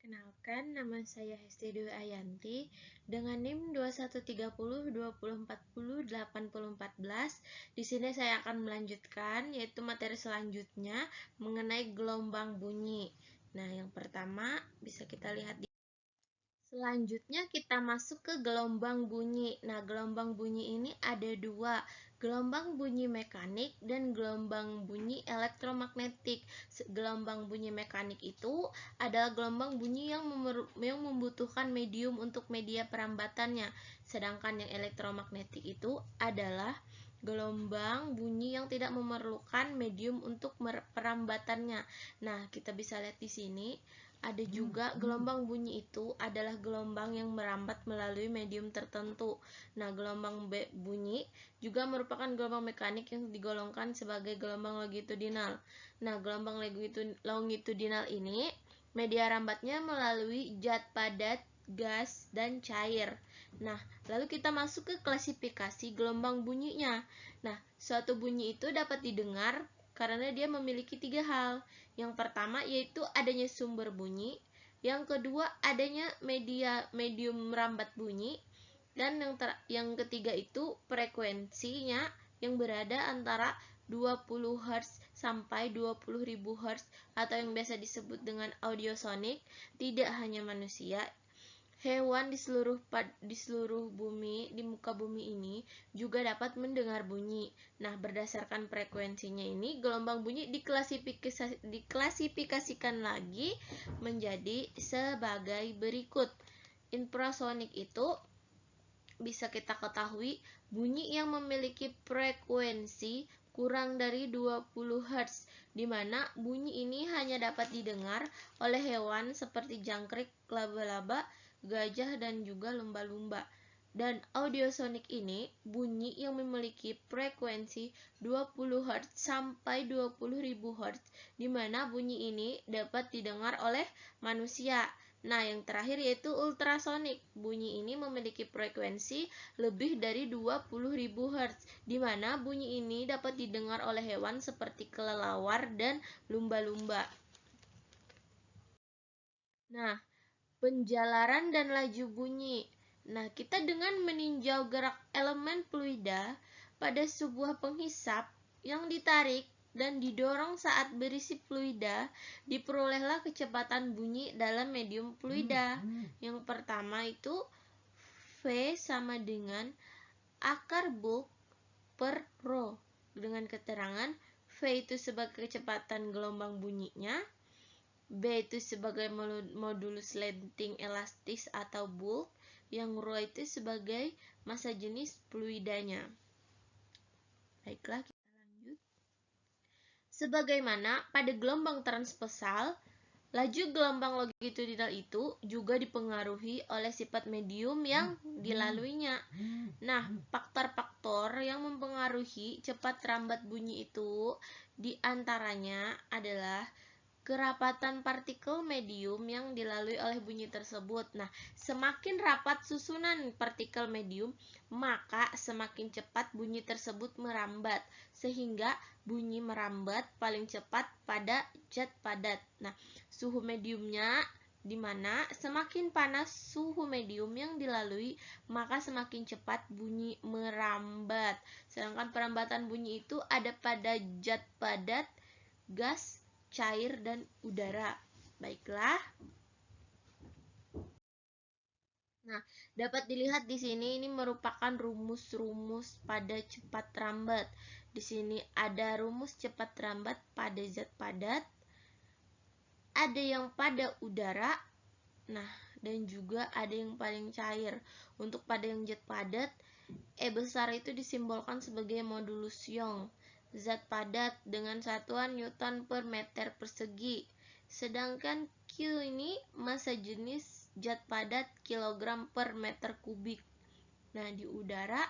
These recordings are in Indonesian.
Perkenalkan, nama saya Hesti Dwi Ayanti dengan NIM 2130 2040 8014. Di sini saya akan melanjutkan yaitu materi selanjutnya mengenai gelombang bunyi. Nah, yang pertama bisa kita lihat di Selanjutnya kita masuk ke gelombang bunyi. Nah, gelombang bunyi ini ada dua, gelombang bunyi mekanik dan gelombang bunyi elektromagnetik. Gelombang bunyi mekanik itu adalah gelombang bunyi yang membutuhkan medium untuk media perambatannya. Sedangkan yang elektromagnetik itu adalah gelombang bunyi yang tidak memerlukan medium untuk perambatannya. Nah, kita bisa lihat di sini. Ada juga gelombang bunyi itu adalah gelombang yang merambat melalui medium tertentu. Nah, gelombang bunyi juga merupakan gelombang mekanik yang digolongkan sebagai gelombang longitudinal. Nah, gelombang longitudinal ini media rambatnya melalui zat padat, gas, dan cair. Nah, lalu kita masuk ke klasifikasi gelombang bunyinya. Nah, suatu bunyi itu dapat didengar karena dia memiliki tiga hal. Yang pertama yaitu adanya sumber bunyi, yang kedua adanya medium merambat bunyi, dan yang ketiga itu frekuensinya yang berada antara 20 Hz sampai 20.000 Hz atau yang biasa disebut dengan audiosonik. Tidak hanya manusia, hewan di seluruh bumi, di muka bumi ini juga dapat mendengar bunyi. Nah, berdasarkan frekuensinya ini, gelombang bunyi diklasifikasikan lagi menjadi sebagai berikut. Infrasonik itu bisa kita ketahui bunyi yang memiliki frekuensi kurang dari 20 Hz, di mana bunyi ini hanya dapat didengar oleh hewan seperti jangkrik, laba-laba, gajah, dan juga lumba-lumba. Dan audiosonik ini bunyi yang memiliki frekuensi 20 Hz sampai 20.000 Hz, di mana bunyi ini dapat didengar oleh manusia. Nah, yang terakhir yaitu ultrasonik. Bunyi ini memiliki frekuensi lebih dari 20.000 Hz, di mana bunyi ini dapat didengar oleh hewan seperti kelelawar dan lumba-lumba. Nah, penjalaran dan laju bunyi. Nah, kita dengan meninjau gerak elemen fluida pada sebuah penghisap yang ditarik dan didorong saat berisi fluida, diperolehlah kecepatan bunyi dalam medium fluida. Yang pertama itu V sama dengan akar bulk per rho, dengan keterangan V itu sebagai kecepatan gelombang bunyinya, B itu sebagai modulus lengthing elastis atau bulk, yang rho itu sebagai massa jenis fluidanya. Baiklah, kita lanjut. Sebagaimana pada gelombang transversal, laju gelombang longitudinal itu juga dipengaruhi oleh sifat medium yang dilaluinya. Nah, faktor-faktor yang mempengaruhi cepat rambat bunyi itu diantaranya adalah kerapatan partikel medium yang dilalui oleh bunyi tersebut. Nah, semakin rapat susunan partikel medium, maka semakin cepat bunyi tersebut merambat, sehingga bunyi merambat paling cepat pada zat padat. Nah, suhu mediumnya di mana semakin panas suhu medium yang dilalui, maka semakin cepat bunyi merambat. Sedangkan perambatan bunyi itu ada pada zat padat, gas, cair, dan udara. Baiklah. Nah, dapat dilihat di sini ini merupakan rumus-rumus pada cepat rambat. Di sini ada rumus cepat rambat pada zat padat, ada yang pada udara, nah, dan juga ada yang paling cair. Untuk pada yang zat padat, E besar itu disimbolkan sebagai modulus Young, zat padat dengan satuan Newton per meter persegi. Sedangkan Q ini massa jenis zat padat kilogram per meter kubik. Nah, di udara,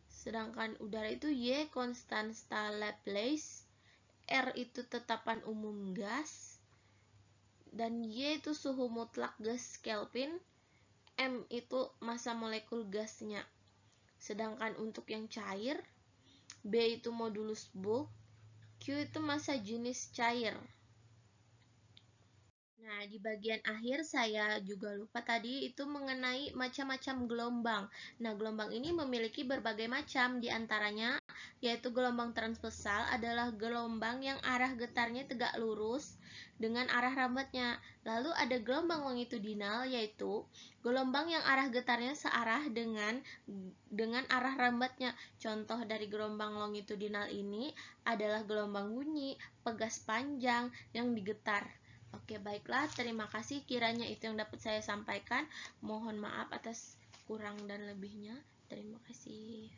sedangkan udara itu Y konstanta Laplace, R itu tetapan umum gas, dan Y itu suhu mutlak gas Kelvin, M itu massa molekul gasnya. Sedangkan untuk yang cair, B itu modulus bulk, Q itu massa jenis cair. Nah, di bagian akhir saya juga lupa tadi itu mengenai macam-macam gelombang. Nah, gelombang ini memiliki berbagai macam, di antaranya yaitu gelombang transversal adalah gelombang yang arah getarnya tegak lurus dengan arah rambatnya. Lalu ada gelombang longitudinal yaitu gelombang yang arah getarnya searah dengan arah rambatnya. Contoh dari gelombang longitudinal ini adalah gelombang bunyi, pegas panjang yang digetar. Oke, baiklah. Terima kasih. Kiranya itu yang dapat saya sampaikan. Mohon maaf atas kurang dan lebihnya. Terima kasih.